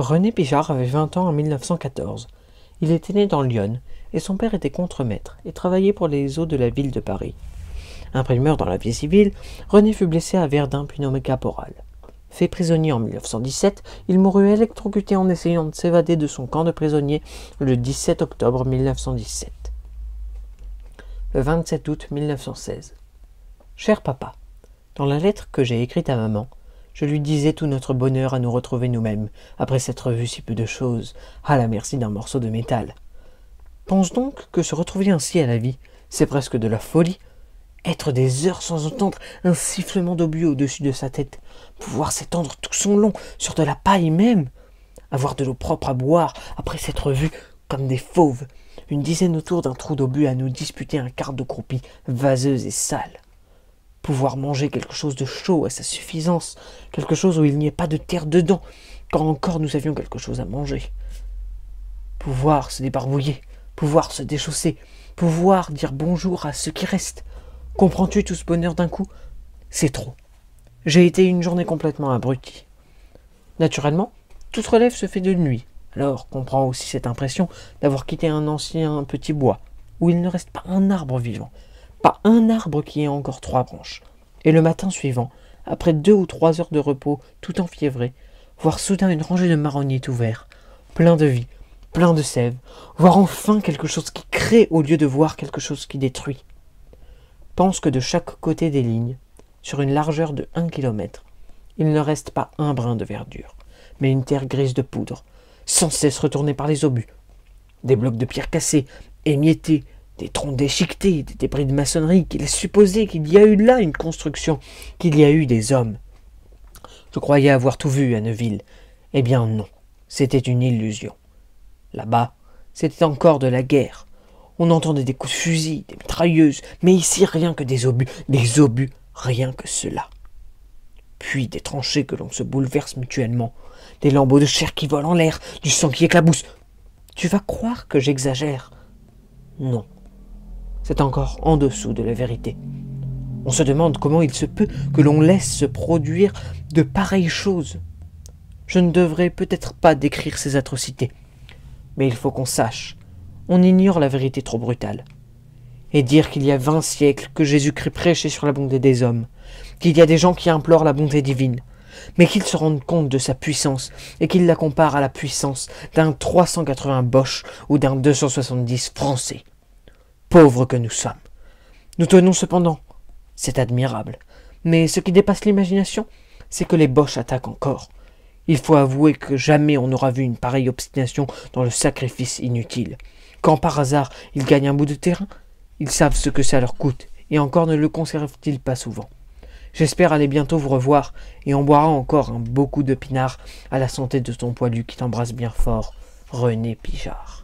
René Pichard avait 20 ans en 1914. Il était né dans l'Yonne, et son père était contremaître et travaillait pour les eaux de la ville de Paris. Imprimeur dans la vie civile, René fut blessé à Verdun puis nommé caporal. Fait prisonnier en 1917, il mourut électrocuté en essayant de s'évader de son camp de prisonniers le 17 octobre 1917. Le 27 août 1916. Cher papa, dans la lettre que j'ai écrite à maman, je lui disais tout notre bonheur à nous retrouver nous-mêmes, après s'être vu si peu de choses, à la merci d'un morceau de métal. Pense donc que se retrouver ainsi à la vie, c'est presque de la folie. Être des heures sans entendre un sifflement d'obus au-dessus de sa tête, pouvoir s'étendre tout son long sur de la paille même, avoir de l'eau propre à boire après s'être vu comme des fauves, une dizaine autour d'un trou d'obus à nous disputer un quart de croupie vaseuse et sale. Pouvoir manger quelque chose de chaud à sa suffisance, quelque chose où il n'y ait pas de terre dedans, quand encore nous avions quelque chose à manger. Pouvoir se débarbouiller, pouvoir se déchausser, pouvoir dire bonjour à ceux qui restent. Comprends-tu tout ce bonheur d'un coup? C'est trop. J'ai été une journée complètement abrutie. Naturellement, toute relève se fait de nuit, alors comprends aussi cette impression d'avoir quitté un ancien petit bois, où il ne reste pas un arbre vivant, pas un arbre qui ait encore 3 branches. Et le matin suivant, après 2 ou 3 heures de repos tout enfiévré, voir soudain une rangée de marronniers tout verts, plein de vie, plein de sève, voir enfin quelque chose qui crée au lieu de voir quelque chose qui détruit. Pense que de chaque côté des lignes, sur une largeur de 1 kilomètre, il ne reste pas un brin de verdure, mais une terre grise de poudre, sans cesse retournée par les obus. Des blocs de pierre cassés, émiettés, des troncs déchiquetés, des débris de maçonnerie qui laissent supposer qu'il y a eu là une construction, qu'il y a eu des hommes. Je croyais avoir tout vu à Neuville. Eh bien non, c'était une illusion. Là-bas, c'était encore de la guerre. On entendait des coups de fusil, des mitrailleuses, mais ici rien que des obus, rien que cela. Puis des tranchées que l'on se bouleverse mutuellement, des lambeaux de chair qui volent en l'air, du sang qui éclabousse. Tu vas croire que j'exagère? Non. C'est encore en dessous de la vérité. On se demande comment il se peut que l'on laisse se produire de pareilles choses. Je ne devrais peut-être pas décrire ces atrocités, mais il faut qu'on sache. On ignore la vérité trop brutale. Et dire qu'il y a 20 siècles que Jésus-Christ prêchait sur la bonté des hommes, qu'il y a des gens qui implorent la bonté divine, mais qu'ils se rendent compte de sa puissance et qu'ils la comparent à la puissance d'un 380 Bosch ou d'un 270 français. Pauvres que nous sommes. Nous tenons cependant. C'est admirable. Mais ce qui dépasse l'imagination, c'est que les Boches attaquent encore. Il faut avouer que jamais on n'aura vu une pareille obstination dans le sacrifice inutile. Quand par hasard ils gagnent un bout de terrain, ils savent ce que ça leur coûte, et encore ne le conservent-ils pas souvent. J'espère aller bientôt vous revoir, et on boira encore un beau coup de pinard à la santé de ton poilu qui t'embrasse bien fort, René Pichard.